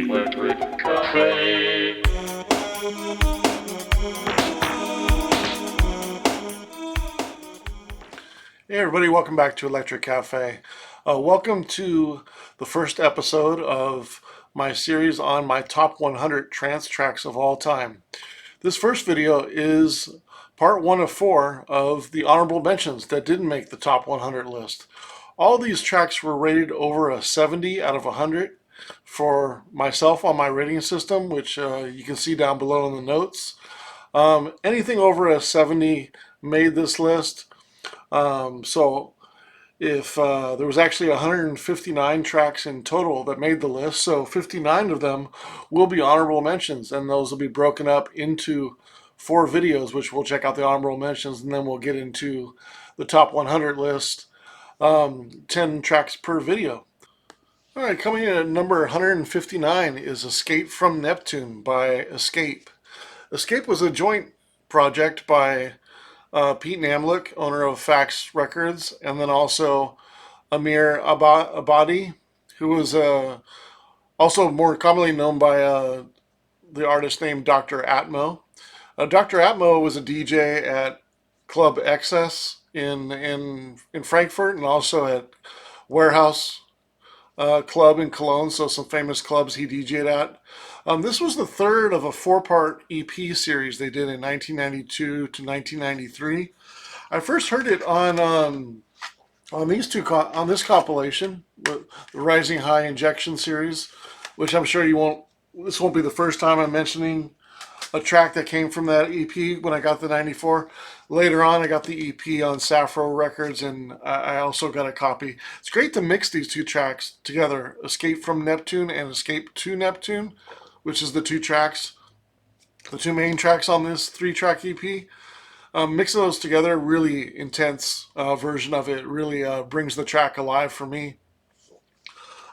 Electric Cafe. Hey everybody, welcome back to Electric Cafe. Welcome to the first episode of my series on my top 100 trance tracks of all time. This first video is part 1 of 4 of the honorable mentions that didn't make the top 100 list. All these tracks were rated over a 70 out of 100 for myself on my rating system, which you can see down below in the notes. Anything over a 70 made this list. So if there was actually 159 tracks in total that made the list, so 59 of them will be honorable mentions, and those will be broken up into 4 videos, which we'll check out the honorable mentions, and then we'll get into the top 100 list, 10 tracks per video. All right, coming in at number 159 is Escape from Neptune by Escape. Escape was a joint project by Pete Namlick, owner of Fax Records, and then also Amir Abadi, who was also more commonly known by the artist named Dr. Atmo. Dr. Atmo was a DJ at Club Excess in Frankfurt, and also at Warehouse Club in Cologne, so some famous clubs he DJ'd at. This was the third of a 4-part EP series they did in 1992 to 1993. I first heard it on this compilation, the Rising High Injection series, which I'm sure this won't be the first time I'm mentioning a track that came from that EP when I got the 94. Later on, I got the EP on Safro Records, and I also got a copy. It's great to mix these two tracks together, Escape from Neptune and Escape to Neptune, which is the two main tracks on this 3-track EP. Mixing those together, really intense version of it, really brings the track alive for me.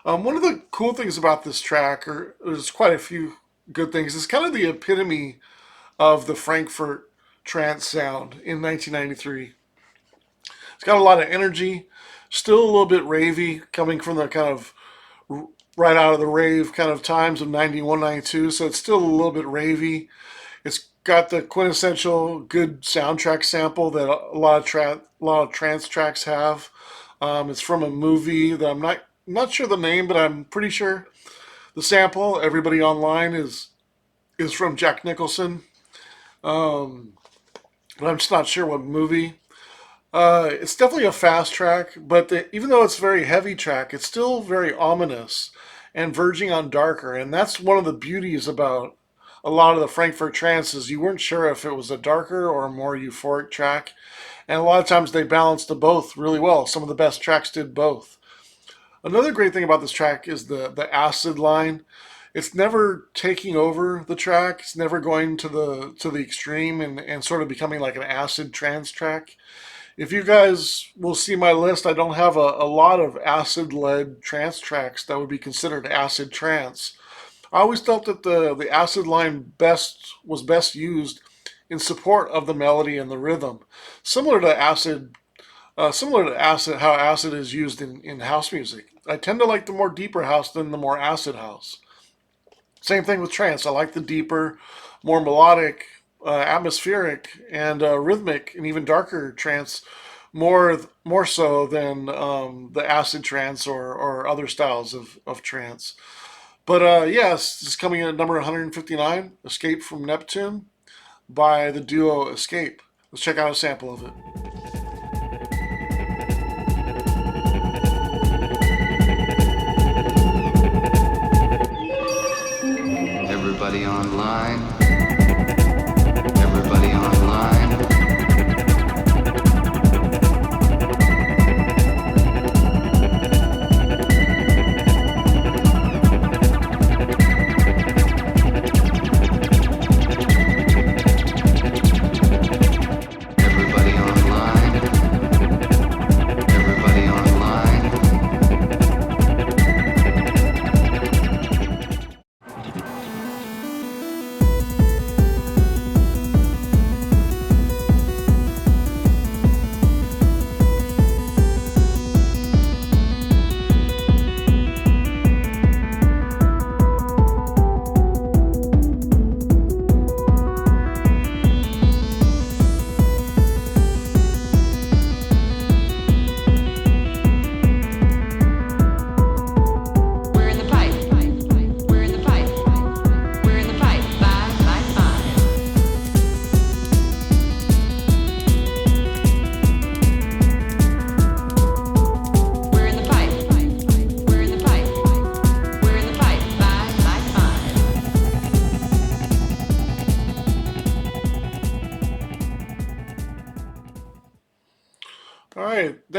One of the cool things about this track, or there's quite a few good things, it's kind of the epitome of the Frankfurt trance sound in 1993. It's got a lot of energy, still a little bit ravey, coming from the kind of right out of the rave kind of times of 91, 92, so it's still a little bit ravey. It's got the quintessential good soundtrack sample that a lot of trance tracks have. It's from a movie that I'm not sure the name, but I'm pretty sure the sample, Everybody Online, is from Jack Nicholson. But I'm just not sure what movie. It's definitely a fast track, but even though it's a very heavy track, it's still very ominous and verging on darker. And that's one of the beauties about a lot of the Frankfurt trances. You weren't sure if it was a darker or a more euphoric track. And a lot of times they balanced the both really well. Some of the best tracks did both. Another great thing about this track is the acid line. It's never taking over the track. It's never going to the extreme and sort of becoming like an acid trance track. If you guys will see my list, I don't have a lot of acid-led trance tracks that would be considered acid trance. I always felt that the acid line was best used in support of the melody and the rhythm, similar to how acid is used in house music. I tend to like the more deeper house than the more acid house. Same thing with trance. I like the deeper, more melodic, atmospheric, and rhythmic, and even darker trance more so than the acid trance or other styles of trance. But yes, this is coming in at number 159, Escape from Neptune by the duo Escape. Let's check out a sample of it. Everybody online. Everybody online. Everybody online.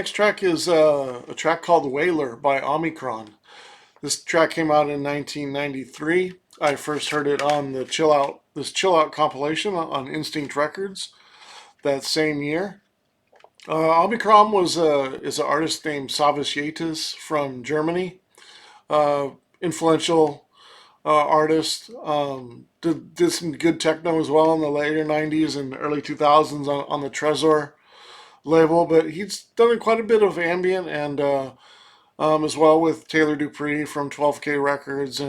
next track is a track called Whaler by Omicron. This track came out in 1993. I first heard it on the Chill Out compilation on Instinct Records that same year. Omicron is an artist named Savas Yates from Germany. Influential artist. Did some good techno as well in the later 90s and early 2000s on the Trezor label, but he's done quite a bit of ambient and as well with Taylor Dupree from 12K Records.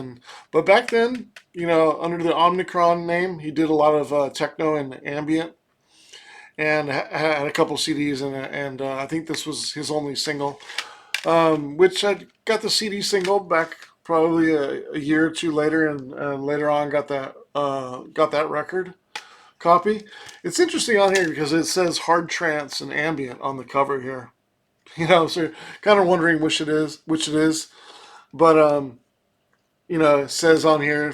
But back then, under the Omicron name, he did a lot of techno and ambient and had a couple CDs, and I think this was his only single, which I got the CD single back probably a year or two later, and later on got that record copy. It's interesting on here because it says hard trance and ambient on the cover here. So you're kind of wondering which it is. But it says on here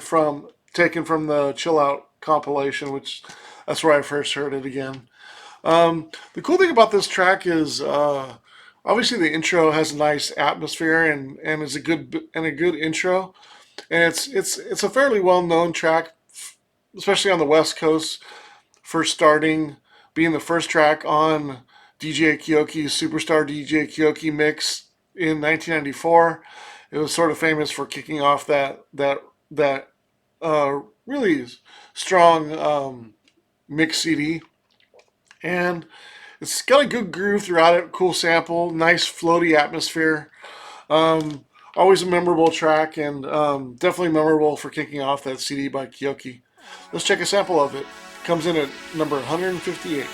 taken from the Chill Out compilation, which that's where I first heard it again. The cool thing about this track is obviously the intro has a nice atmosphere and is a good intro, and it's a fairly well known track, especially on the West Coast, for starting being the first track on DJ Kyoki's Superstar DJ Kyoki mix in 1994. It was sort of famous for kicking off that really strong mix CD, and it's got a good groove throughout it. Cool sample, nice floaty atmosphere. Always a memorable track, and definitely memorable for kicking off that CD by Kyoki. Let's check a sample of it. Comes in at number 158.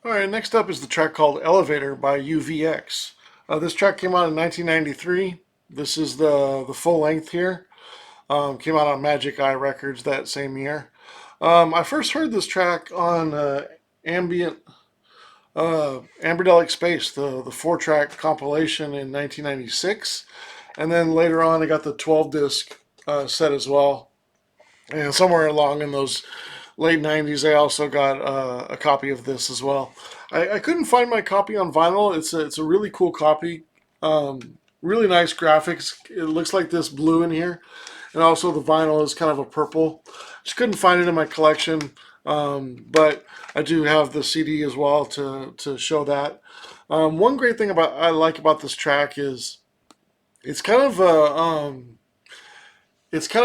Alright, next up is the track called Elevator by UVX. This track came out in 1993. This is the full length here. Came out on Magic Eye Records that same year. I first heard this track on Amberdelic Space, the 4-track compilation in 1996. And then later on I got the 12-disc set as well. And somewhere along in those late 90s, I also got a copy of this as well. I couldn't find my copy on vinyl. It's a really cool copy. Really nice graphics. It looks like this blue in here. And also the vinyl is kind of a purple. Just couldn't find it in my collection. But I do have the CD as well to show that. One great thing I like about this track is it's kind of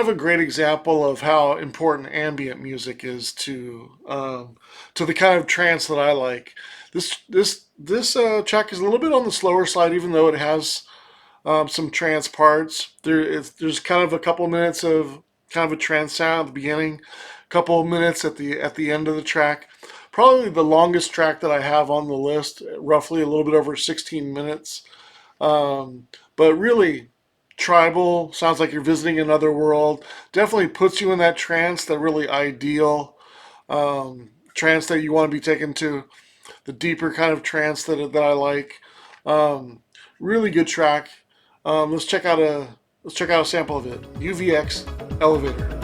a great example of how important ambient music is to the kind of trance that I like. This track is a little bit on the slower side, even though it has some trance parts. There's kind of a couple minutes of kind of a trance sound at the beginning, couple of minutes at the end of the track. Probably the longest track that I have on the list, roughly a little bit over 16 minutes. But really, tribal, sounds like you're visiting another world. Definitely puts you in that trance, that really ideal trance that you want to be taken to, the deeper kind of trance that I like. Really good track. Let's check out a sample of it. UVX Elevator.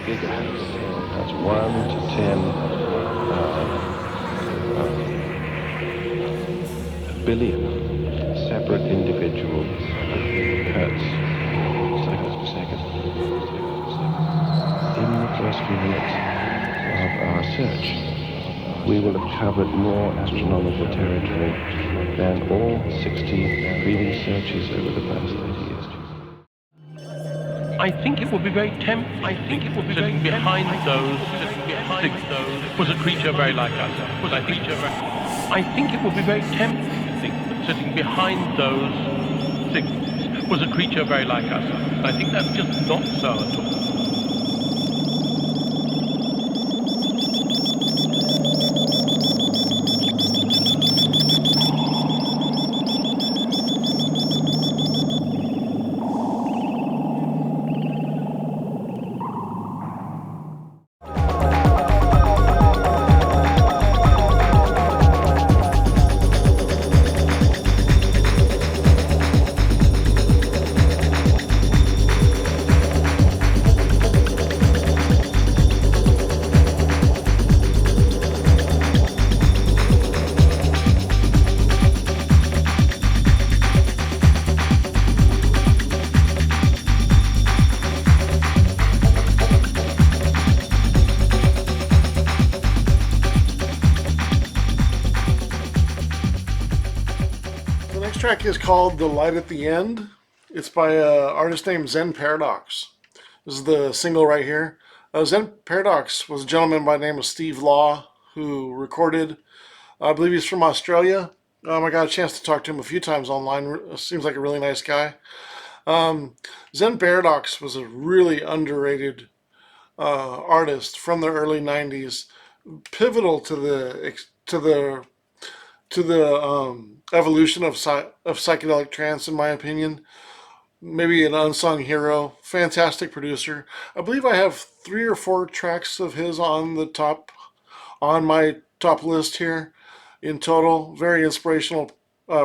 Gigahertz. That's 1 to 10 billion separate individual hertz, cycles per second. In the first few minutes of our search, we will have covered more astronomical territory than all 60 previous searches over the past 30 years. I think it would be very tempting. I think it would be sitting behind those was a creature very like us. I think it would be very tempting to think that sitting behind those things was a creature very like us. I think that's just not so at all. The next track is called The Light at the End. It's by an artist named Zen Paradox. This is the single right here. Zen Paradox was a gentleman by the name of Steve Law who recorded, I believe he's from Australia. I got a chance to talk to him a few times online. Seems like a really nice guy. Zen Paradox was a really underrated artist from the early 90s, pivotal to the evolution of psychedelic trance, in my opinion. Maybe an unsung hero. Fantastic producer. I believe I have 3 or 4 tracks of his on my top list here in total. Very inspirational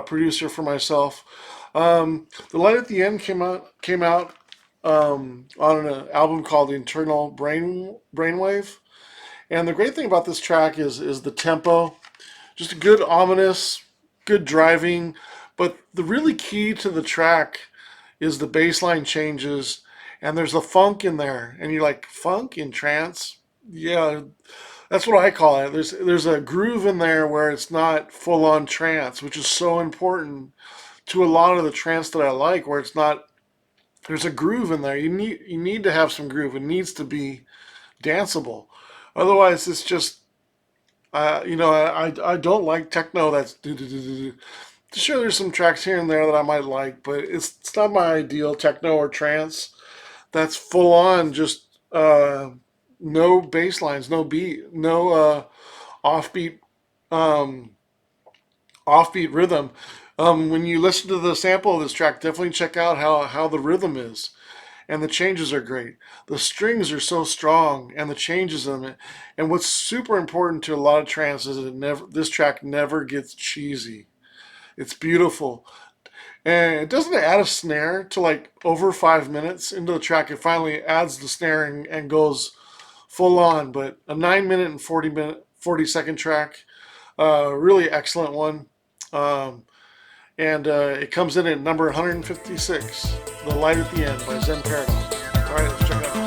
producer for myself. The Light at the End came out on an album called Internal Brainwave. And the great thing about this track is the tempo. Just a good ominous, good driving. But the really key to the track is the bass line changes, and there's a funk in there. And you're like, funk in trance? Yeah, that's what I call it. There's a groove in there where it's not full on trance, which is so important to a lot of the trance that I like, where it's not. There's a groove in there. You need to have some groove. It needs to be danceable. Otherwise, it's just I don't like techno that's do do do do do. Sure, there's some tracks here and there that I might like, but it's not my ideal techno or trance. That's full on just no bass lines, no beat, no offbeat um, offbeat rhythm. When you listen to the sample of this track, definitely check out how the rhythm is. And the changes are great. The strings are so strong, and the changes in it. And what's super important to a lot of trance is this track never gets cheesy. It's beautiful. And it doesn't add a snare to like over 5 minutes into the track. It finally adds the snare and goes full on. But a 9 minute and 40 second track, really excellent one. Um, And it comes in at number 156, The Light at the End by Zen Paradox. All right, let's check it out.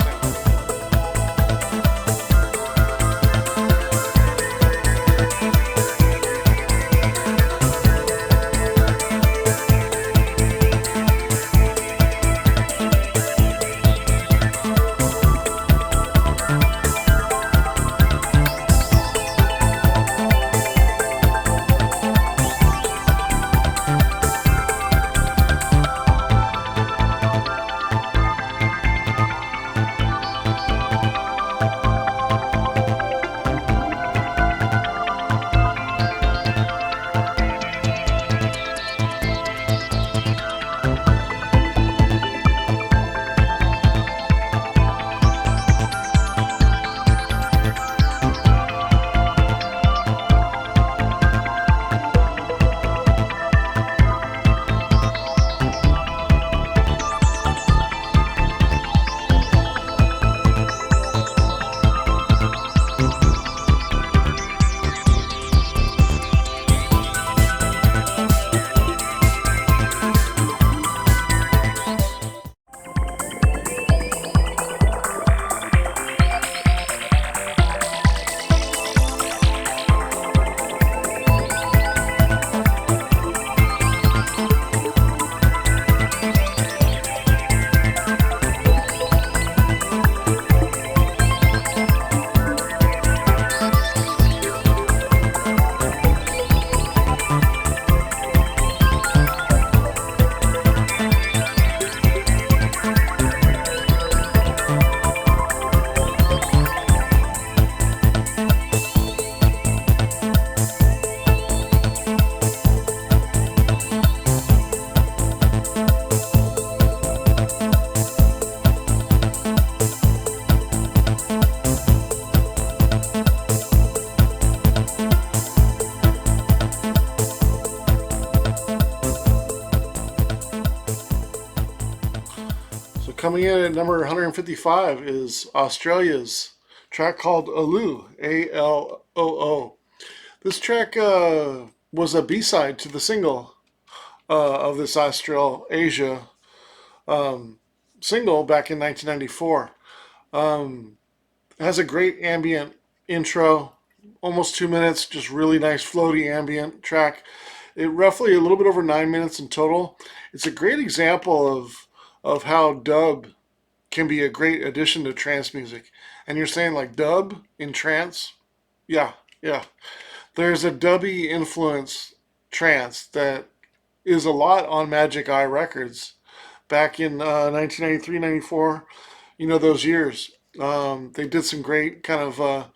Coming in at number 155 is Australia's track called Aloo, Aloo. This track was a B-side to the single of this Australasia single back in 1994. It has a great ambient intro, almost 2 minutes, just really nice floaty ambient track. It roughly a little bit over 9 minutes in total. It's a great example of how dub can be a great addition to trance music. And you're saying like dub in trance? Yeah. There's a dubby influence trance that is a lot on Magic Eye Records back in 1993, 94. You know, those years. They did some great kind of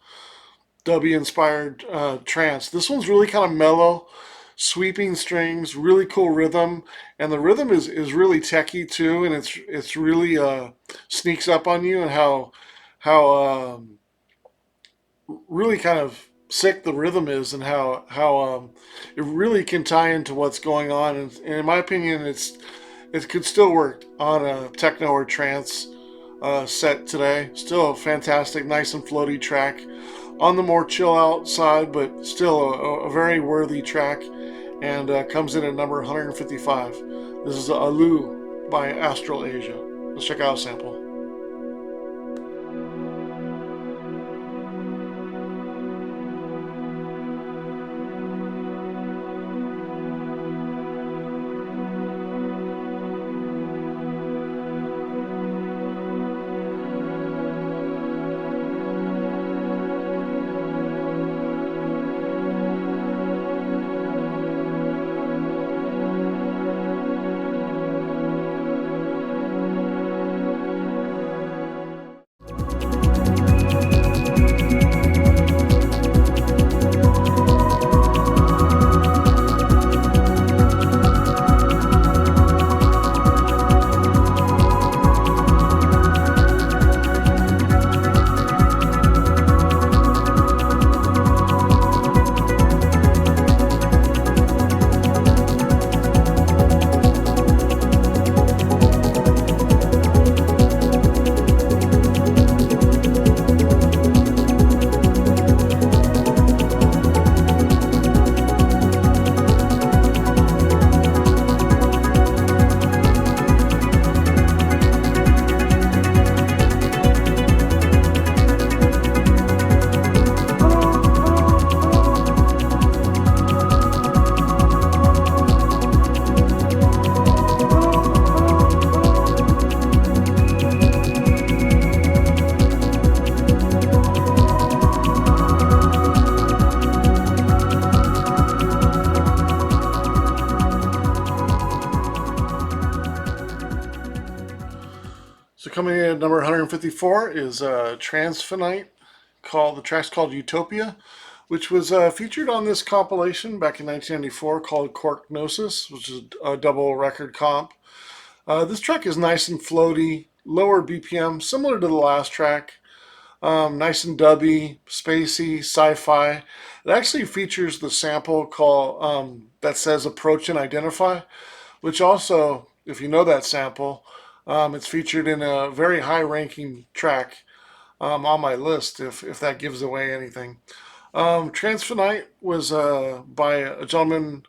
dubby inspired trance. This one's really kind of mellow, sweeping strings, really cool rhythm, and the rhythm is really techy too, and it's really sneaks up on you, and how really kind of sick the rhythm is, and how it really can tie into what's going on, and in my opinion, it could still work on a techno or trance set today. Still a fantastic, nice and floaty track on the more chill out side, but still a very worthy track, and comes in at number 155. This is Aloo by Australasia. Let's check out a sample. coming in at number 154 is Trance. The track's called Utopia, which was featured on this compilation back in 1994 called Cork Gnosis, which is a double record comp. This track is nice and floaty, lower BPM, similar to the last track. Nice and dubby, spacey, sci-fi. It actually features the sample that says "Approach and Identify," which also, if you know that sample, it's featured in a very high-ranking track on my list. If that gives away anything, Trance was by a gentleman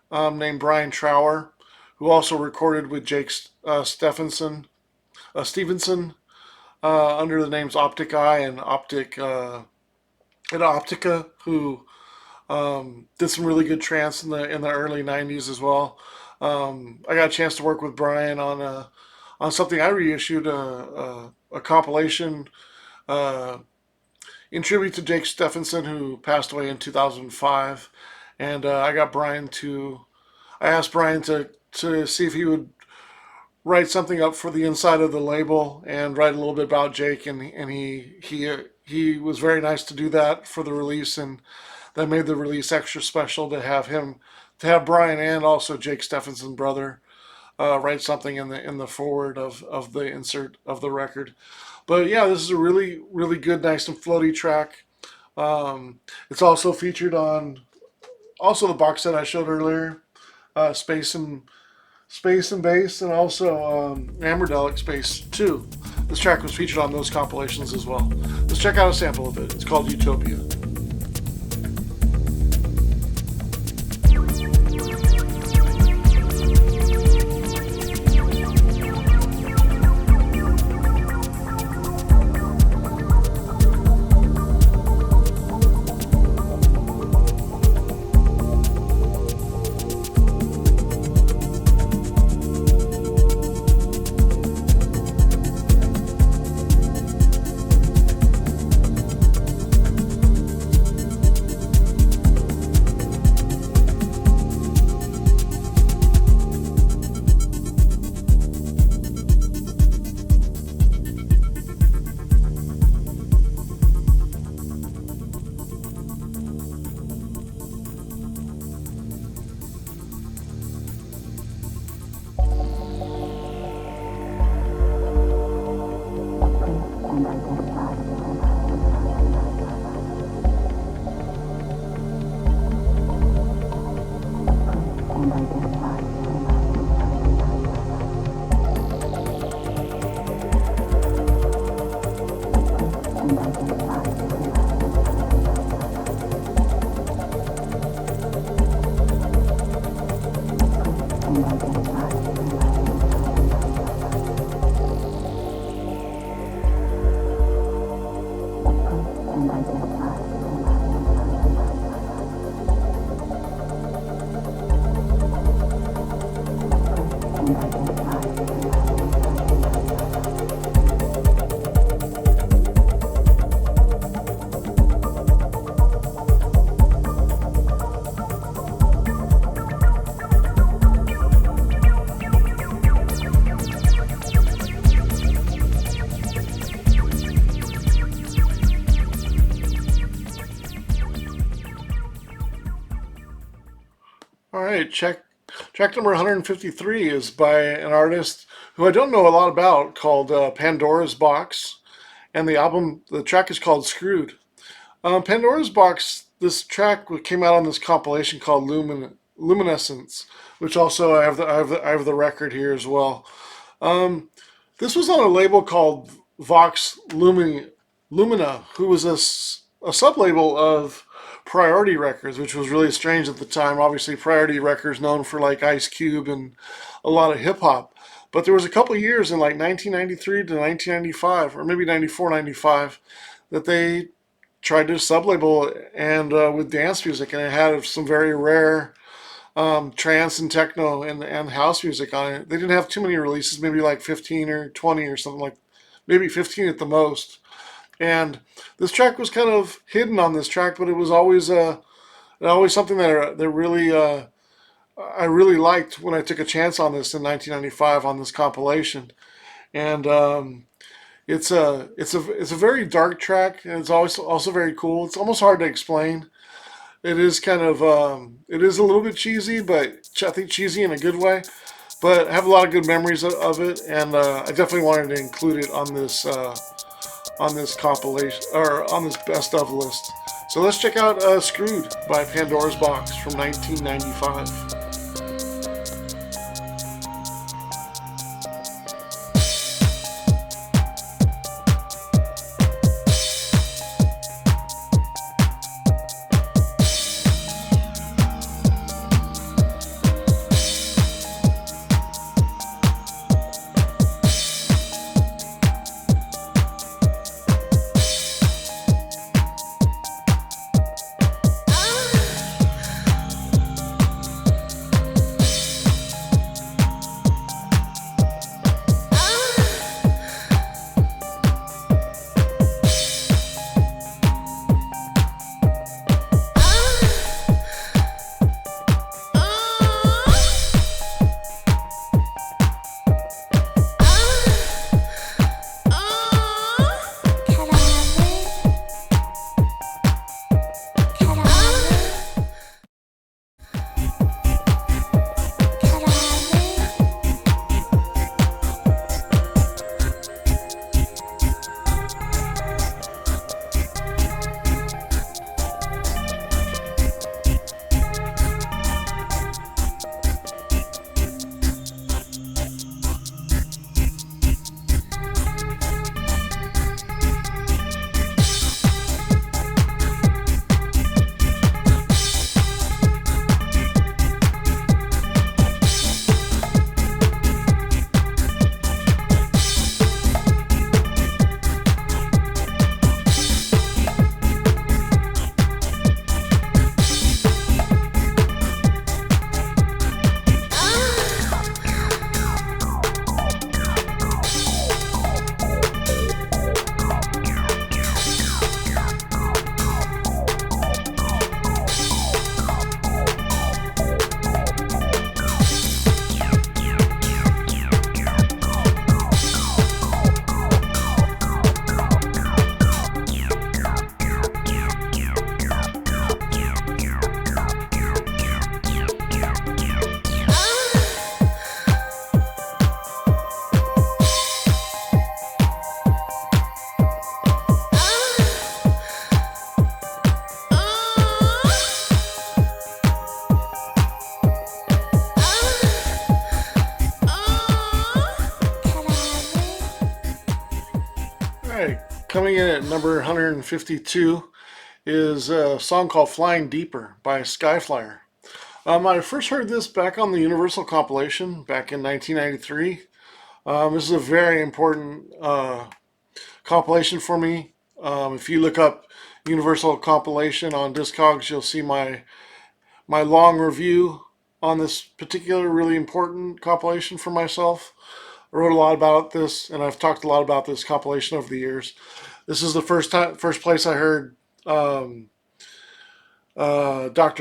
named Brian Trower, who also recorded with Jake Stevenson under the names Optic Eye and Optica, who did some really good trance in the early '90s as well. I got a chance to work with Brian on something I reissued a compilation uh, in tribute to Jake Stephenson, who passed away in 2005, and I asked Brian to see if he would write something up for the inside of the label and write a little bit about Jake, and he was very nice to do that for the release, and that made the release extra special to have Brian and also Jake Stephenson's brother write something in the forward of the insert of the record. But yeah, this is a really really good, nice and floaty track. It's also featured on the box set I showed earlier, Space and Bass, and also Amerdelic Space 2. This track was featured on those compilations as well. Let's check out a sample of it. It's called Utopia. All right, track number 153 is by an artist who I don't know a lot about, called Pandora's Box, and the track is called Screwed. Pandora's Box, this track came out on this compilation called Luminescence, which also I have the record here as well. Um, this was on a label called Lumina, who was a sub-label of Priority Records, which was really strange at the time. Obviously, Priority Records known for like Ice Cube and a lot of hip hop. But there was a couple of years in like 1993 to 1995, or maybe 94, 95, that they tried to sub-label and with dance music, and it had some very rare trance and techno and house music on it. They didn't have too many releases, maybe like 15 or 20 or something, like maybe 15 at the most. And this track was kind of hidden on this track, but it was always something that really I really liked when I took a chance on this in 1995 on this compilation. And It's a very dark track, and it's always also very cool. It's almost hard to explain. It is kind of it is a little bit cheesy, but I think cheesy in a good way. But I have a lot of good memories of it, and I definitely wanted to include it on this compilation or on this best of list. So let's check out "Screwed" by Pandora's Box from 1995. Alright, coming in at number 152 is a song called Flying Deeper by Skyflyer. I first heard this back on the Universal compilation back in 1993. This is a very important compilation for me. If you look up Universal compilation on Discogs, you'll see my long review on this particular really important compilation for myself. I wrote a lot about this, and I've talked a lot about this compilation over the years. This is the first place I heard Dr.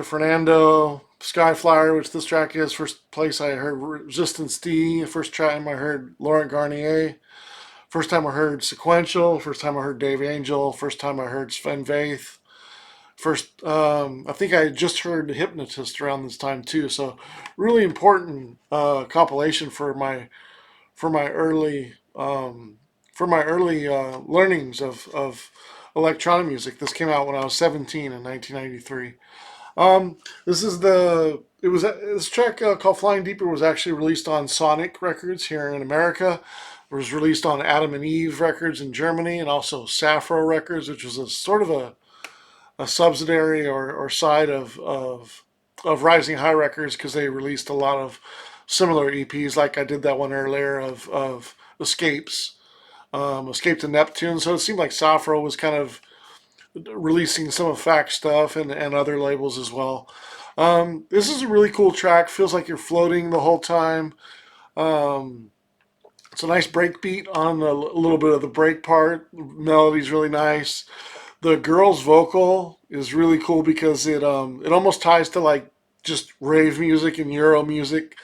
Fernando, Skyflyer, which this track is. First place I heard Resistance D. First time I heard Laurent Garnier. First time I heard Sequential. First time I heard Dave Angel. First time I heard Sven Väth. I think I just heard Hypnotist around this time too. So, really important compilation for my early learnings of electronic music. This came out when I was 17 in 1993. This track called Flying Deeper was actually released on Sonic Records here in America. It was released on Adam and Eve Records in Germany, and also Safro Records, which was a sort of a subsidiary or side of Rising High Records, because they released a lot of similar EPs, like I did that one earlier of Escapes, Escape to Neptune. So it seemed like Safro was kind of releasing some effect stuff and other labels as well. This is a really cool track. Feels like you're floating the whole time. It's a nice break beat on a little bit of the break part. The melody's really nice. The girl's vocal is really cool because it almost ties to like just rave music and Euro music.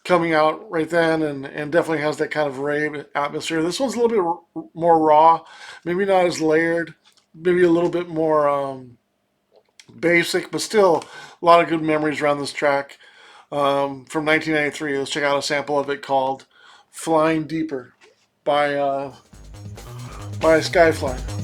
coming out right then, and definitely has that kind of rave atmosphere. This one's a little bit more raw, maybe not as layered, maybe a little bit more basic, but still a lot of good memories around this track. From 1993, let's check out a sample of it called "Flying Deeper" by Skyfly.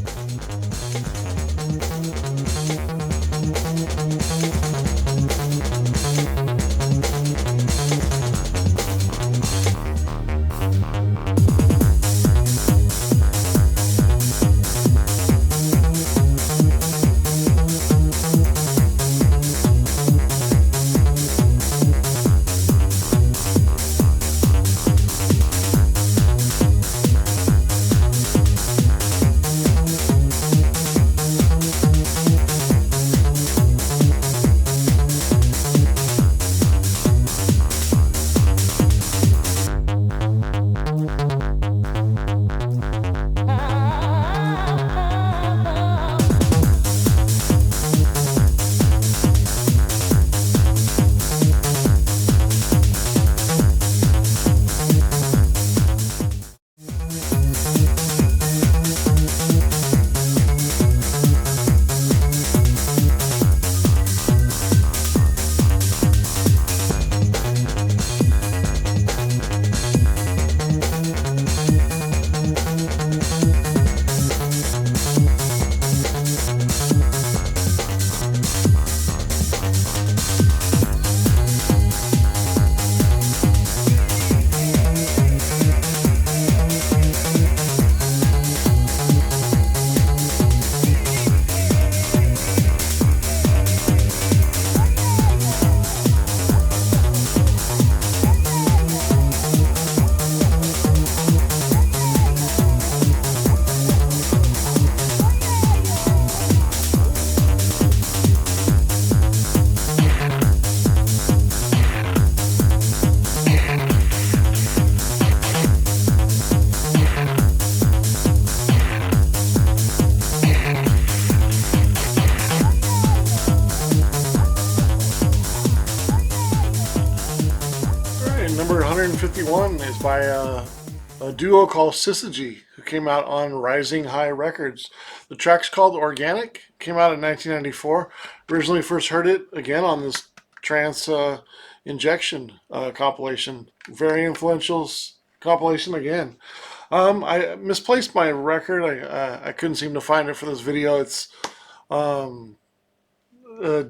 Number 151 is by a duo called Syzygy, who came out on Rising High Records. The track's called Organic, came out in 1994. Originally first heard it again on this Trance Injection compilation. Very influential compilation again. I misplaced my record. I couldn't seem to find it for this video. It's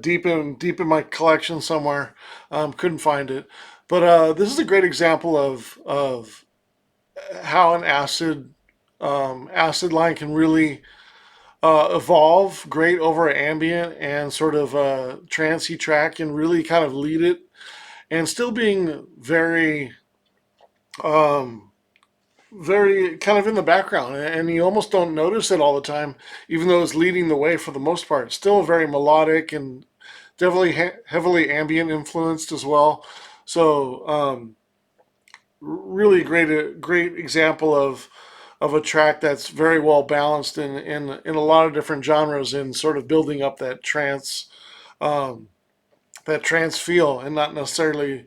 deep in my collection somewhere. Couldn't find it. But this is a great example of how an acid line can really evolve great over ambient and sort of trancey track, and really kind of lead it, and still being very kind of in the background, and you almost don't notice it all the time, even though it's leading the way for the most part. Still very melodic and definitely heavily ambient influenced as well. So really great example of a track that's very well balanced in a lot of different genres, and sort of building up um, that trance feel, and not necessarily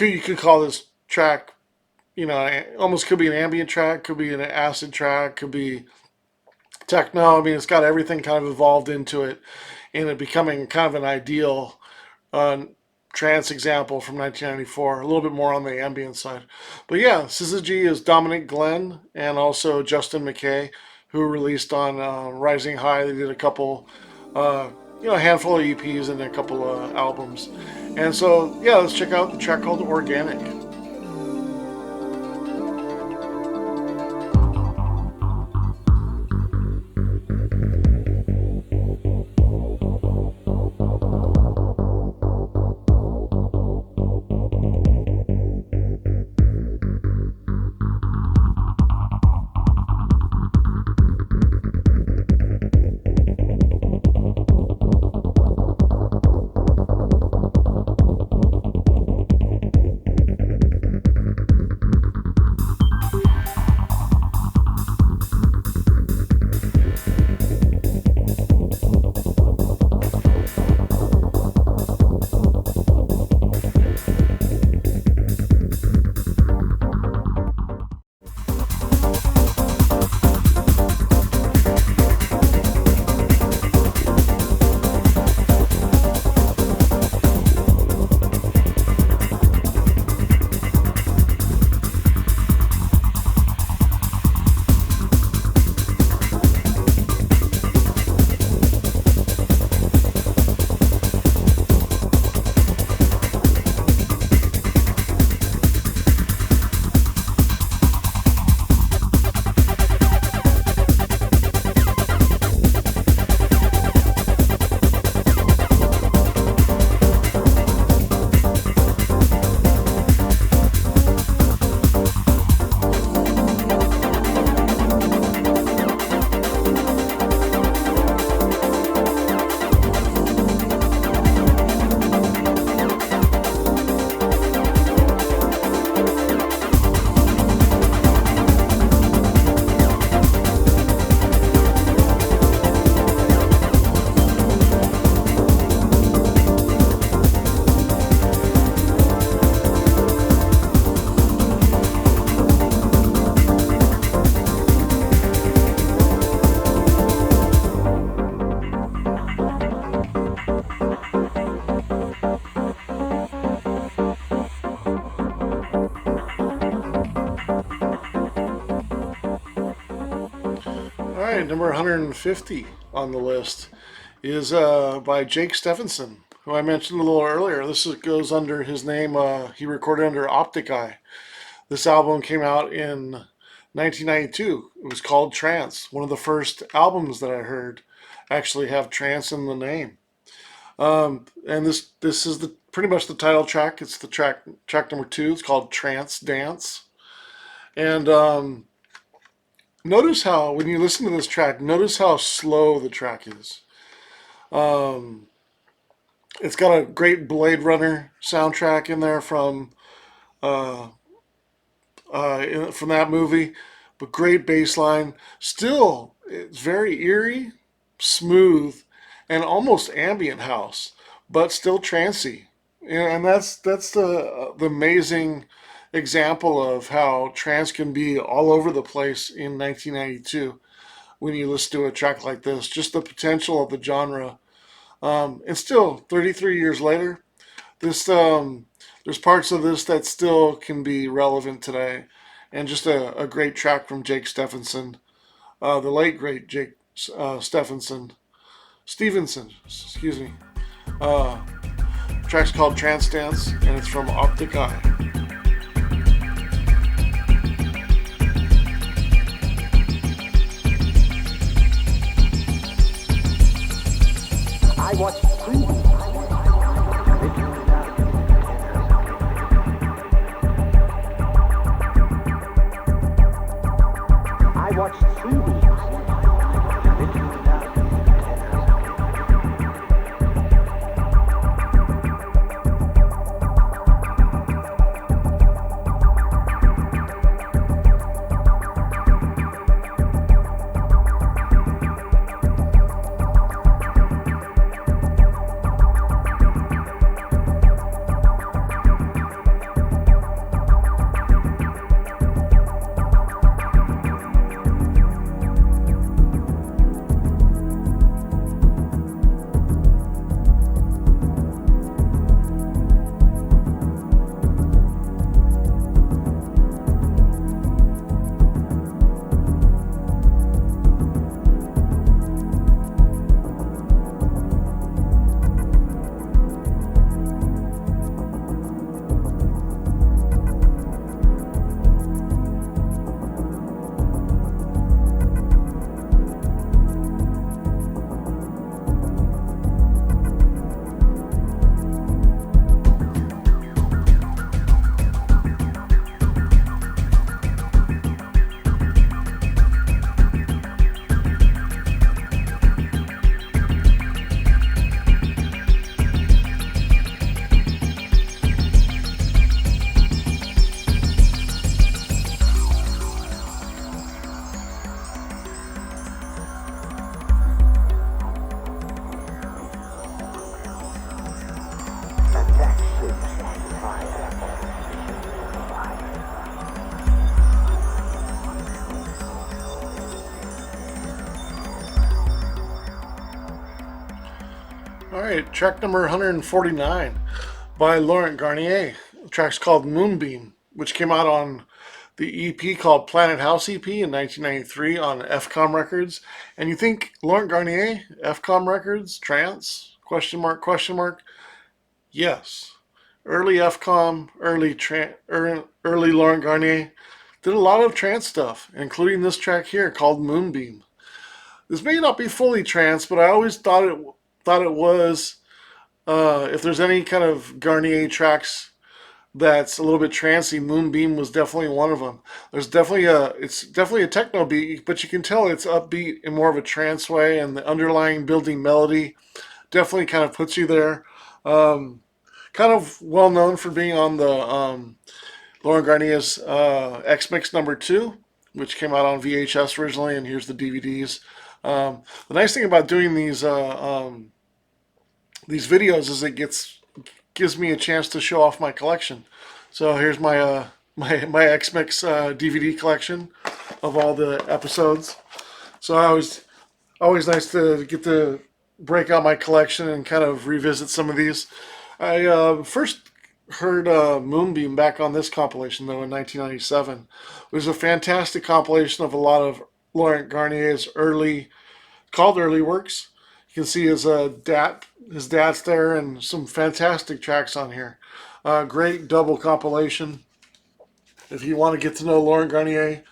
you could call this track, almost could be an ambient track, could be an acid track, could be techno. I mean, it's got everything kind of evolved into it, and it becoming kind of an ideal uh, trance example from 1994. A little bit more on the ambient side, but yeah, Syzygy is Dominic Glenn and also Justin McKay, who released on Rising High. They did a couple, a handful of EPs and a couple of albums, and so yeah, let's check out the track called Organic. right, number 150 on the list is by Jake Stephenson, who I mentioned a little earlier. Goes under his name. He recorded under Optic Eye. This album came out in 1992. It was called Trance. One of the first albums that I heard actually have trance in the name. And this is the pretty much the title track. It's the track number 2. It's called Trance Dance. And notice how when you listen to this track, notice how slow the track is. It's got a great Blade Runner soundtrack in there from that movie, but great bass line. Still, it's very eerie, smooth, and almost ambient house, but still trancey. And that's the amazing example of how trance can be all over the place in 1992 when you listen to a track like this. Just the potential of the genre. And still, 33 years later, this there's parts of this that still can be relevant today. And just a great track from Jake Stephenson, the late great Jake Stevenson, excuse me. The track's called Trance Dance, and it's from Optic Eye. I watched TV. I watched TV. All right, track number 149 by Laurent Garnier. The track's called Moonbeam, which came out on the EP called Planet House EP in 1993 on FCOM Records. And you think Laurent Garnier, FCOM Records, Trance? Question mark, question mark. Yes. Early FCOM, early Laurent Garnier did a lot of trance stuff, including this track here called Moonbeam. This may not be fully trance, but I always thought it was. If there's any kind of Garnier tracks that's a little bit trancey, Moonbeam was definitely one of them. It's definitely a techno beat, but you can tell it's upbeat in more of a trance way, and the underlying building melody definitely kind of puts you there. Kind of well known for being on the Laurent Garnier's X Mix #2, which came out on VHS originally, and here's the DVDs. The nice thing about doing these videos is it gives me a chance to show off my collection. So here's my my X Mix DVD collection of all the episodes. So always nice to get to break out my collection and kind of revisit some of these. I first heard Moonbeam back on this compilation though in 1997. It was a fantastic compilation of a lot of Laurent Garnier's called early works. You can see his dad's there, and some fantastic tracks on here. Great double compilation. If you want to get to know Laurent Garnier,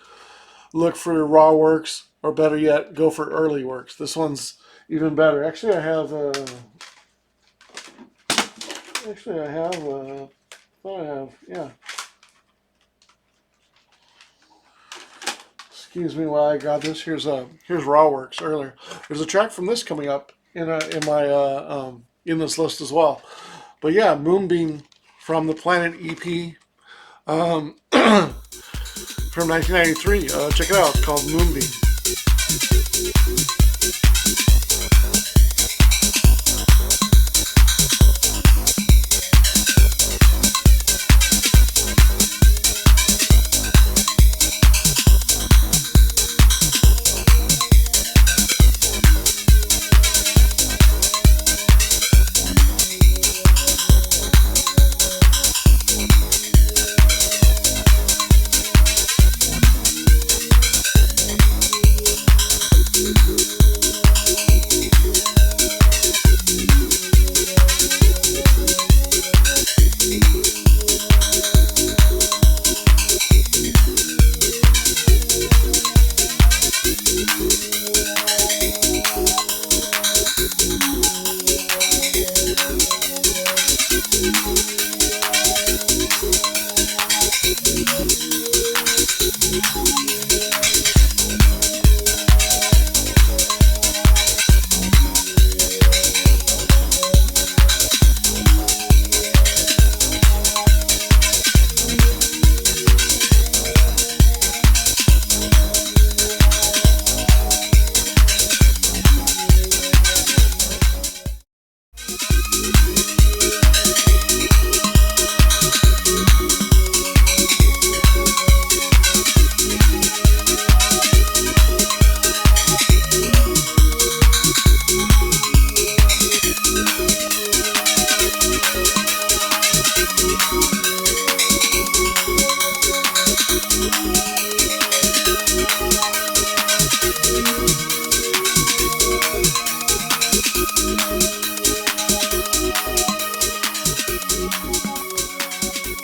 look for raw works, or better yet, go for early works. This one's even better. Actually, I have. Yeah. Excuse me while I got this. Here's raw works earlier. There's a track from this coming up in this list as well. But yeah, Moonbeam from the Planet EP from 1993. Check it out. It's called Moonbeam.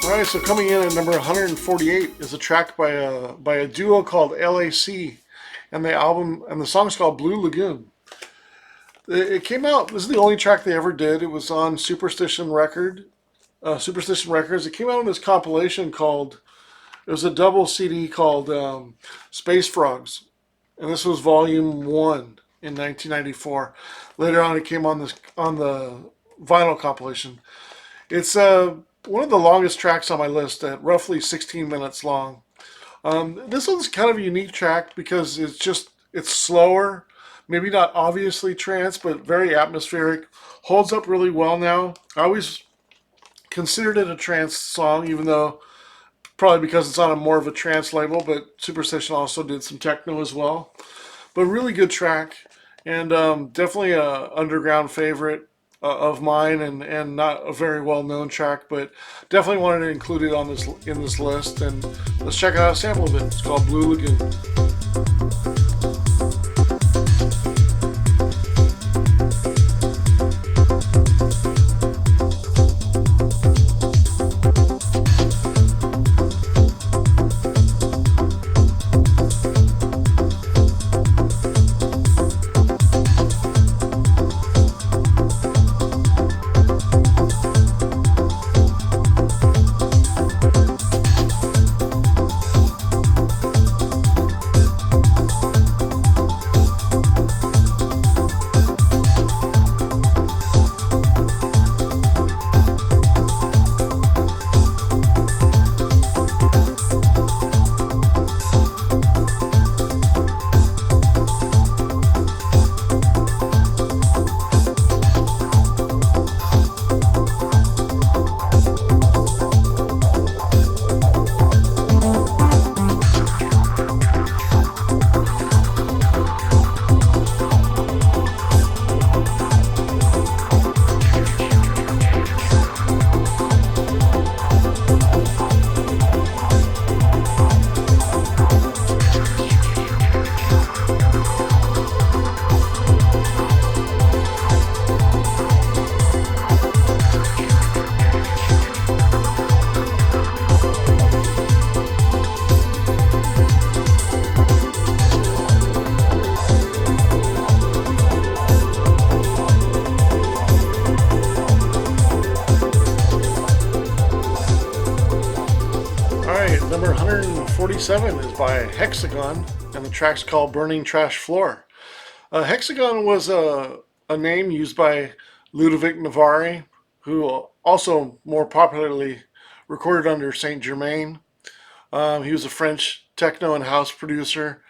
Alright, so coming in at number 148 is a track by a duo called LAC, and the song's called Blue Lagoon. It came out. This is the only track they ever did. It was on Superstition Records. It came out on this compilation called. It was a double CD called Space Frogs, and this was Volume 1 in 1994. Later on, it came on the vinyl compilation. It's one of the longest tracks on my list at roughly 16 minutes long. This one's kind of a unique track because it's slower, maybe not obviously trance, but very atmospheric. Holds up really well now. I always considered it a trance song, even though probably because it's on a more of a trance label, but Superstition also did some techno as well. But really good track, and definitely a underground favorite of mine, and not a very well known track, but definitely wanted to include it in this list. And let's check out a sample of it. It's called Blue Lagoon. 147 is by Hexagon, and the track's called Burning Trash Floor. Hexagon was a name used by Ludovic Navarre, who also more popularly recorded under Saint Germain. He was a French techno and house producer.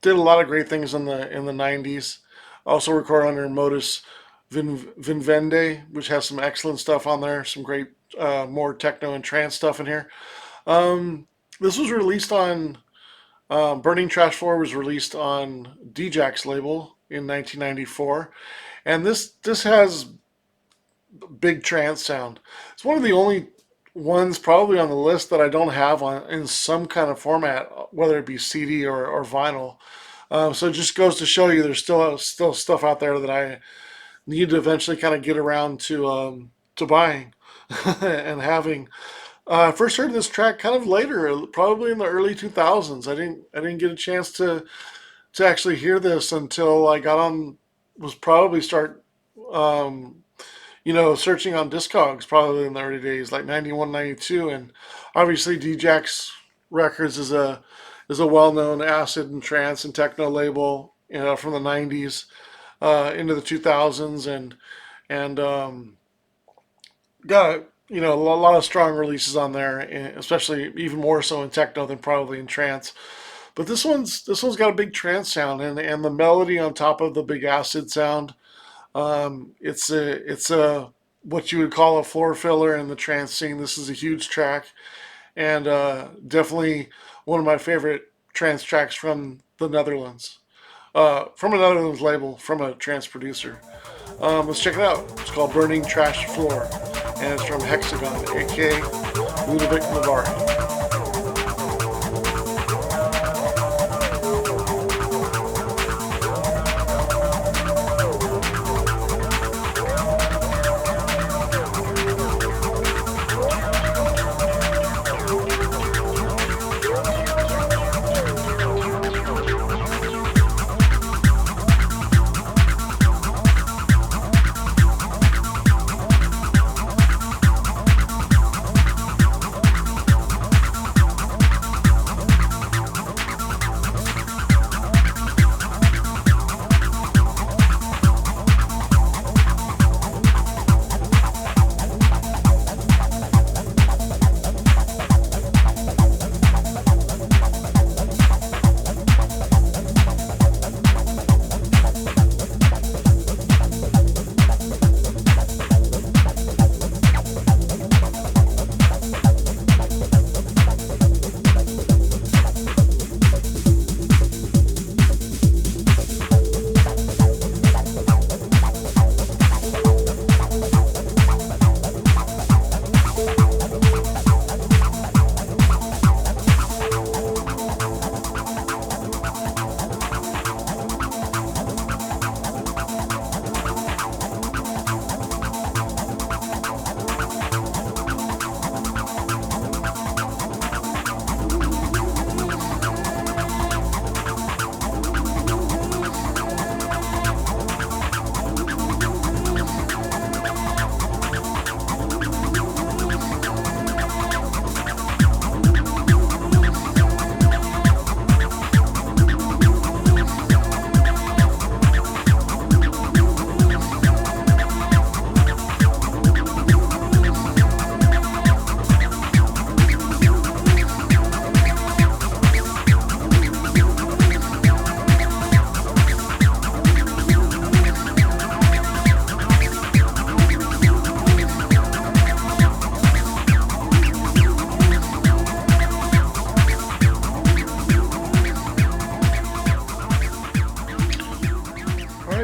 Did a lot of great things in the 90s. Also recorded under Modus Vivendi, which has some excellent stuff on there. Some great more techno and trance stuff in here. This was released on Burning Trash Floor was released on DJAK's label in 1994, and this has big trance sound. It's one of the only ones probably on the list that I don't have on in some kind of format, whether it be CD or vinyl. So it just goes to show you there's still stuff out there that I need to eventually kind of get around to buying and having. I first heard this track kind of later, probably in the early 2000s. I didn't get a chance to actually hear this until I got on, was probably start, searching on Discogs probably in the early days, like 91, 92. And obviously DJAK's Records is a well-known acid and trance and techno label, from the 90s into the 2000s, and got a lot of strong releases on there, especially even more so in techno than probably in trance. But this one's got a big trance sound, and the melody on top of the big acid sound. It's a what you would call a floor filler in the trance scene. This is a huge track, and definitely one of my favorite trance tracks from the Netherlands. From a Netherlands label, from a trance producer. Let's check it out. It's called Burning Trash Floor, and it's from Hexagon, aka Ludovic Navarre.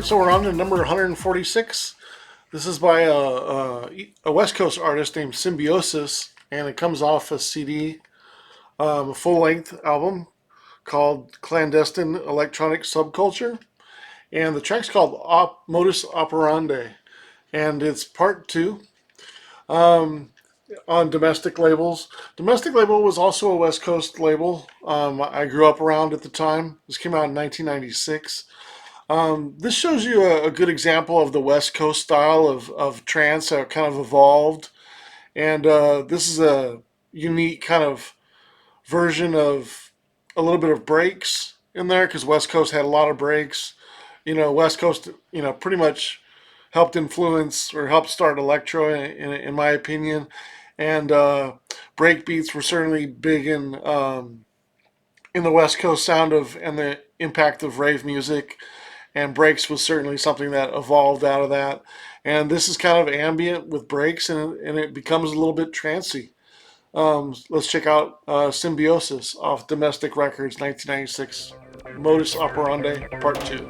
So we're on to number 146. This is by a West Coast artist named Symbiosis, and it comes off a CD, a full-length album called Clandestine Electronic Subculture, and the track's called Modus Operandi, and it's part 2 on Domestic Labels. Domestic Label was also a West Coast label I grew up around at the time. This came out in 1996. This shows you a good example of the West Coast style of trance that kind of evolved. And this is a unique kind of version of a little bit of breaks in there, because West Coast had a lot of breaks. West Coast, pretty much helped influence or helped start electro, in my opinion. And break beats were certainly big in the West Coast sound of and the impact of rave music. And breaks was certainly something that evolved out of that. And this is kind of ambient with breaks, and it becomes a little bit trancy. Let's check out Symbiosis off Domestic Records, 1996. Modus Operandi, Part 2.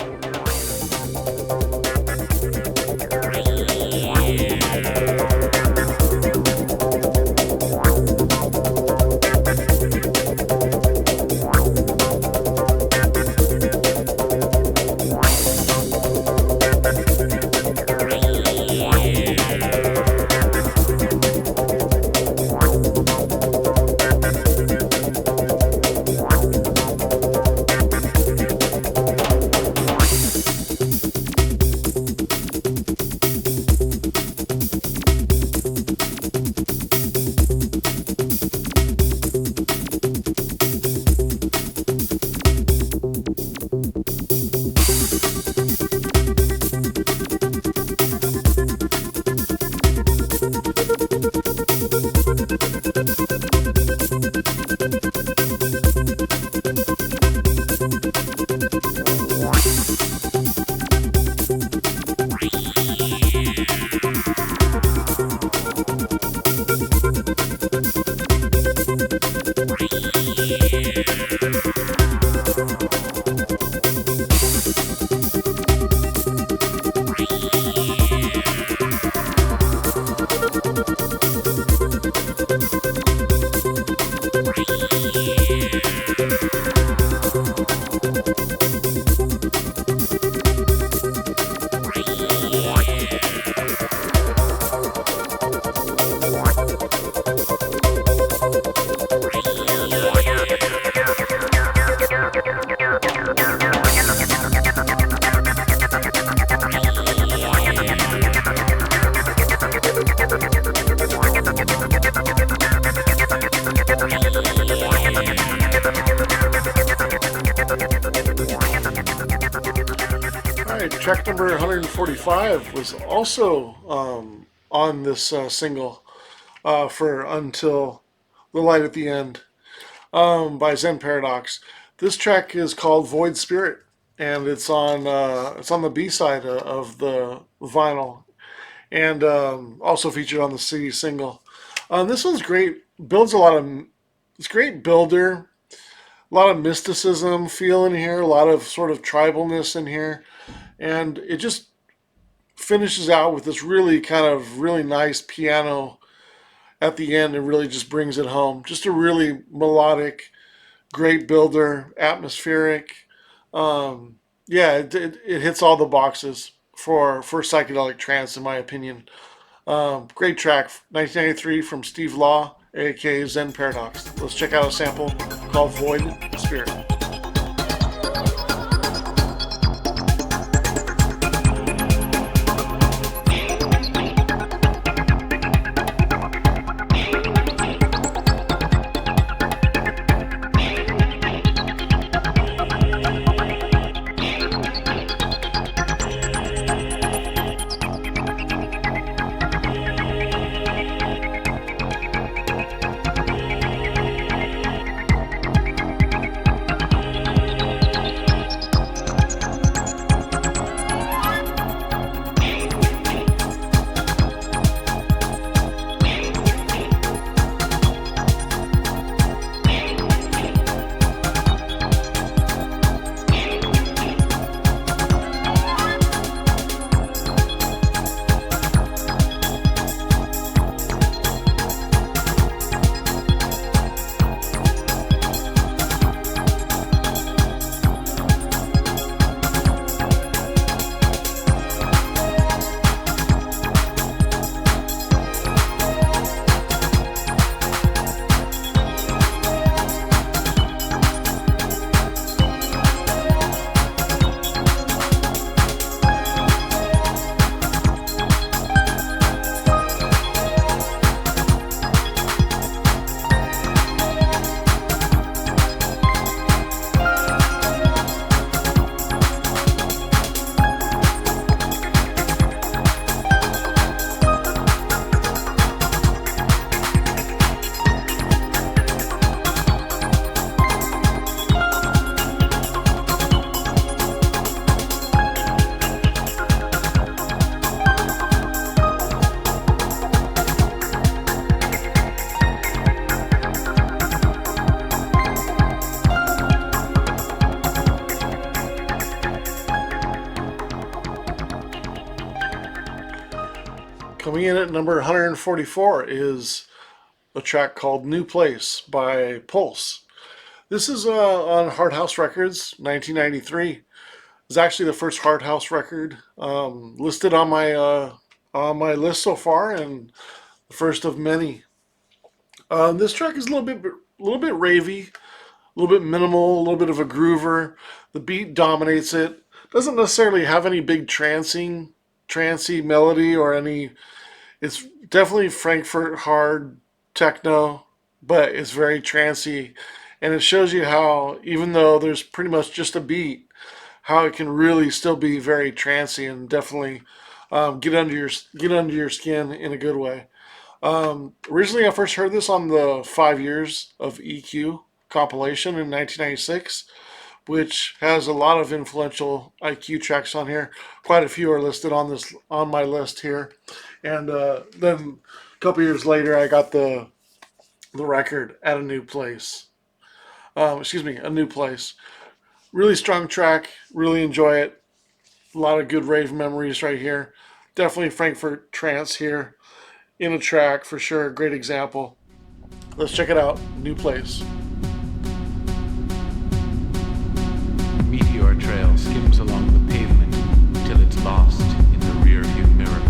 Track number 145 was also on this single for Until the Light at the End by Zen Paradox. This track is called Void Spirit, and it's on the B side of the vinyl, and also featured on the CD single. This one's great. Builds a lot of. It's a great builder. A lot of mysticism feel in here. A lot of sort of tribalness in here. And it just finishes out with this really nice piano at the end and really just brings it home. Just a really melodic, great builder, atmospheric. It hits all the boxes for psychedelic trance, in my opinion. Great track, 1993 from Steve Law, aka Zen Paradox. Let's check out a sample called Void Spirit. Coming in at number 144 is a track called New Place by Pulse. This is on Hard House Records, 1993. It's actually the first Hard House record listed on my list so far, and the first of many. This track is a little bit ravey, a little bit minimal, a little bit of a groover. The beat dominates it. Doesn't necessarily have any big trancey melody or any. It's definitely Frankfurt hard techno, but it's very trancey, and it shows you how, even though there's pretty much just a beat, how it can really still be very trancey and definitely get under your skin in a good way. Originally, I first heard this on the 5 Years of EQ compilation in 1996, which has a lot of influential IQ tracks on here. Quite a few are listed on my list here, and then a couple years later, I got the record at A New Place. A New Place. Really strong track. Really enjoy it. A lot of good rave memories right here. Definitely Frankfurt Trance here in a track for sure. Great example. Let's check it out. New Place. Meteor trail skims along the pavement till it's lost in the rearview mirror.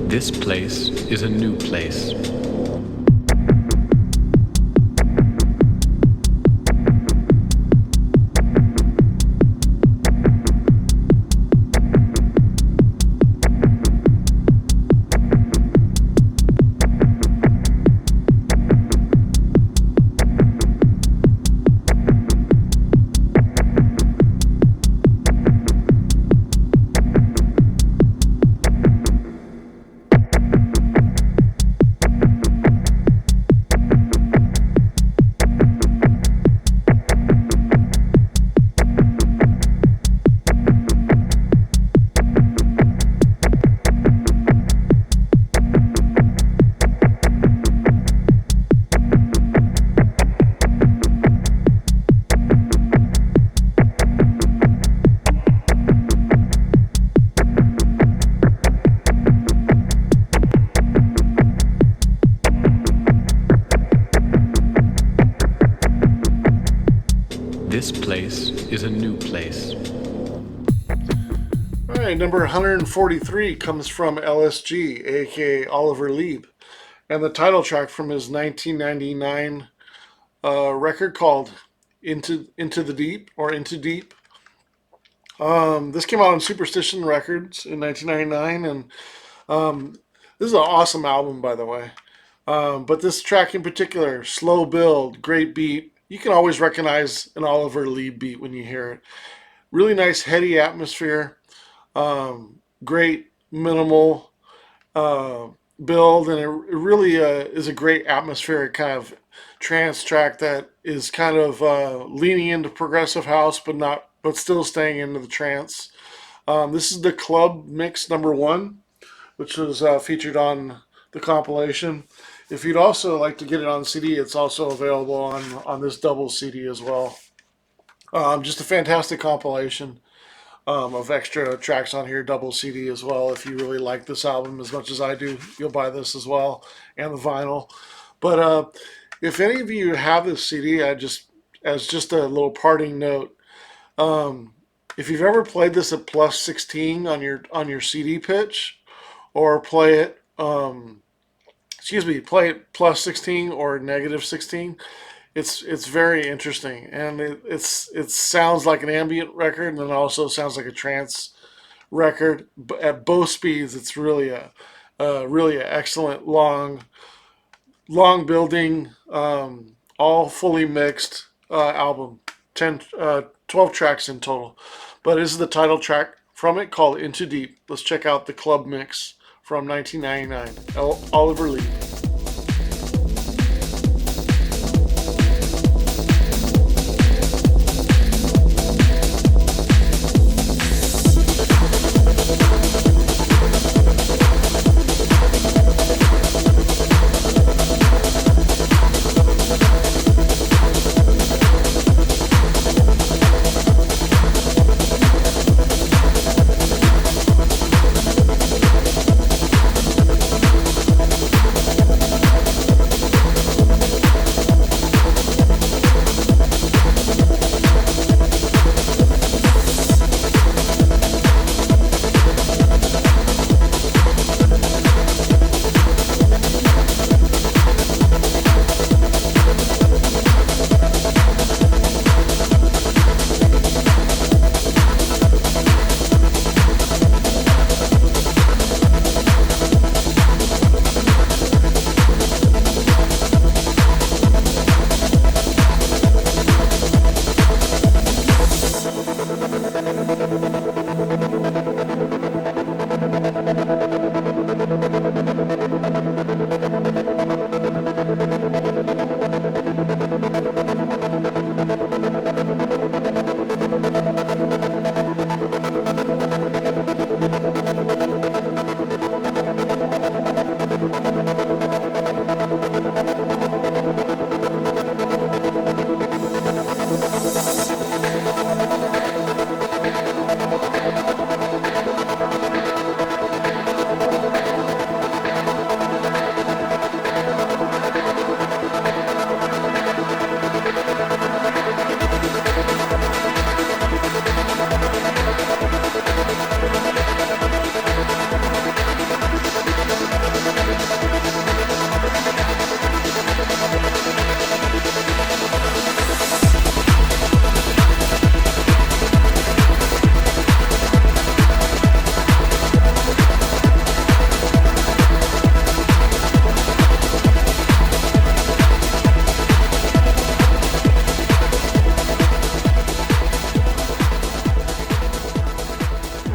This place is a new place. This place is a new place. All right, number 143 comes from LSG, aka Oliver Lieb, and the title track from his 1999 record called Into the Deep or Into Deep. This came out on Superstition Records in 1999, and this is an awesome album, by the way. But this track in particular, slow build, great beat. You can always recognize an Oliver Lieb beat when you hear it. Really nice, heady atmosphere. Great minimal build, and it really is a great atmospheric kind of trance track that is kind of leaning into progressive house, but still staying into the trance. This is the club mix number 1, which was featured on the compilation. If you'd also like to get it on CD, it's also available on this double CD as well. Just a fantastic compilation of extra tracks on here, double CD as well. If you really like this album as much as I do, you'll buy this as well, and the vinyl. But if any of you have this CD, as just a little parting note, if you've ever played this at plus 16 on your CD pitch, or play it plus 16 or negative 16. It's very interesting, and it sounds like an ambient record, and it also sounds like a trance record. But at both speeds, it's really a excellent long building, all fully mixed album. 12 tracks in total, but this is the title track from it called Into Deep. Let's check out the club mix from 1999. Oliver Lieb.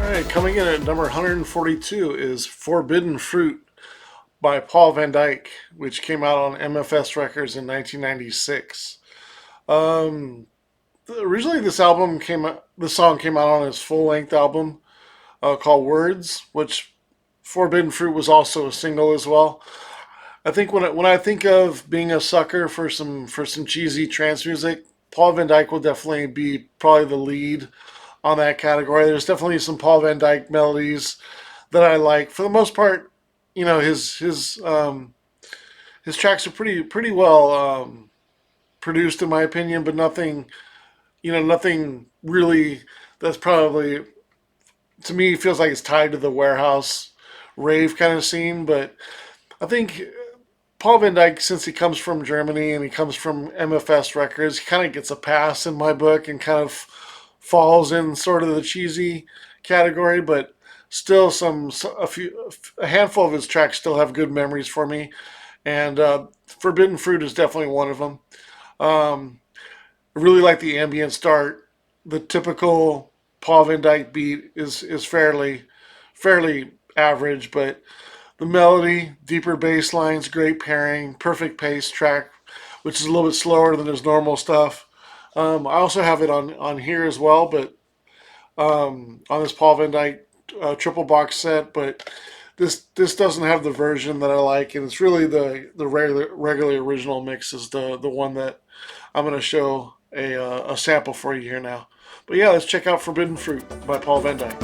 Alright, coming in at number 142 is Forbidden Fruit by Paul Van Dyke, which came out on MFS Records in 1996. Originally this song came out on his full-length album called Words, which Forbidden Fruit was also a single as well. I think when I think of being a sucker for some cheesy trance music, Paul Van Dyke will definitely be probably the lead on that category. There's definitely some Paul Van Dyke melodies that I like. For the most part, you know, his tracks are pretty well produced in my opinion, but nothing really that's probably to me feels like it's tied to the warehouse rave kind of scene. But I think Paul Van Dyke, since he comes from Germany and he comes from MFS Records, he kind of gets a pass in my book and kind of falls in sort of the cheesy category. But still, a handful of his tracks still have good memories for me, and Forbidden Fruit is definitely one of them. I really like the ambient start. The typical Paul Van Dyke beat is fairly average, but the melody, deeper bass lines, great pairing, perfect pace track, which is a little bit slower than his normal stuff. I also have it on here as well, but on this Paul Van Dyke triple box set. But this doesn't have the version that I like, and it's really the regular original mix is the one that I'm going to show a sample for you here now. But yeah, let's check out Forbidden Fruit by Paul Van Dyke.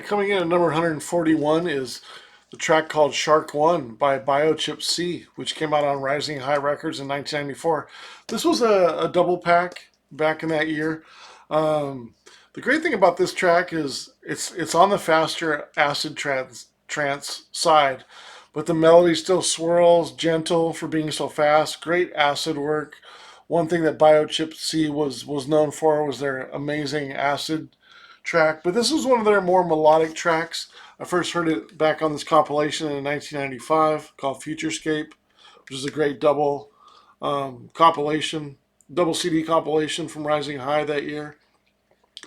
Coming in at number 141 is the track called Shark One by Biochip C, which came out on Rising High Records in 1994. This was a double pack back in that year. The great thing about this track is it's on the faster acid trance side, but the melody still swirls, gentle for being so fast. Great acid work. One thing that Biochip C was known for was their amazing acid track, but this is one of their more melodic tracks. I first heard it back on this compilation in 1995 called Futurescape, which is a great double CD compilation from Rising High that year.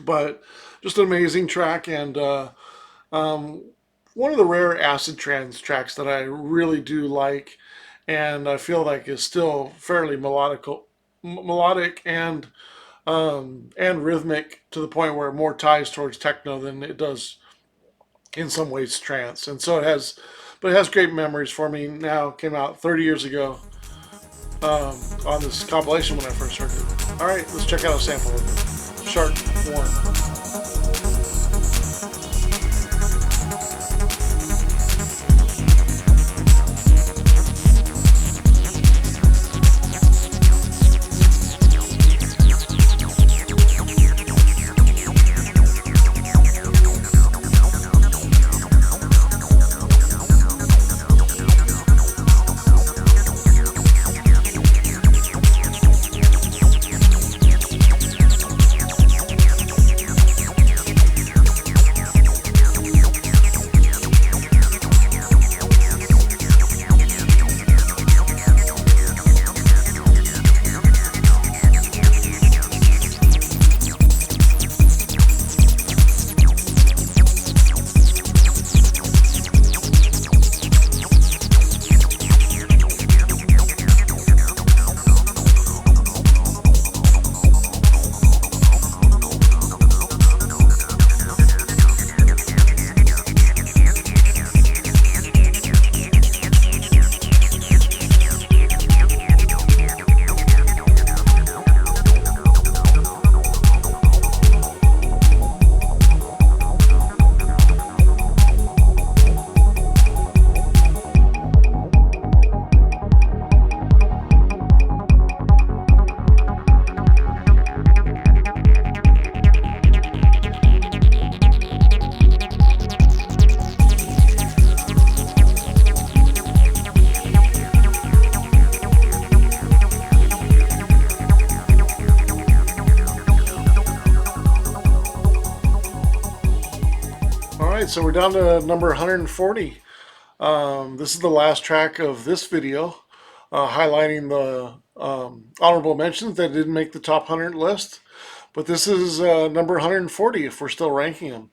But just an amazing track, and one of the rare acid trance tracks that I really do like, and I feel like is still fairly melodic and rhythmic to the point where it more ties towards techno than it does in some ways trance. And so it has great memories for me now. It came out 30 years ago on this compilation when I first heard it. All right, let's check out a sample of it. Shark One. so we're down to number 140. This is the last track of this video, highlighting the honorable mentions that didn't make the top 100 list. But this is number 140 if we're still ranking them.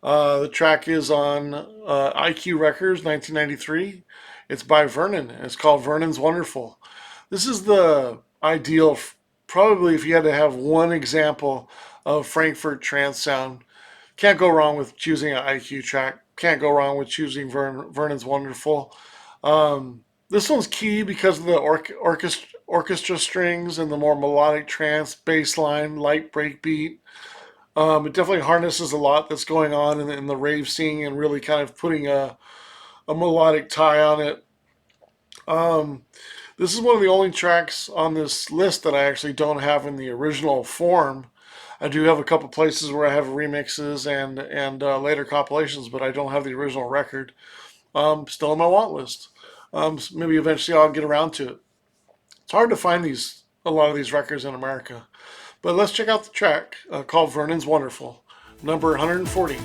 The track is on IQ Records, 1993. It's by Vernon. It's called Vernon's Wonderful. This is the ideal, probably if you had to have one example of Frankfurt trance sound. Can't go wrong with choosing an IQ track. Can't go wrong with choosing Vernon's Wonderful. This one's key because of the orchestra strings and the more melodic trance, bass line, light breakbeat. It definitely harnesses a lot that's going on in the rave scene and really kind of putting a melodic tie on it. This is one of the only tracks on this list that I actually don't have in the original form. I do have a couple places where I have remixes and later compilations, but I don't have the original record. Still on my want list. Maybe eventually I'll get around to it. It's hard to find a lot of these records in America. But let's check out the track called Vernon's Wonderful, number 140.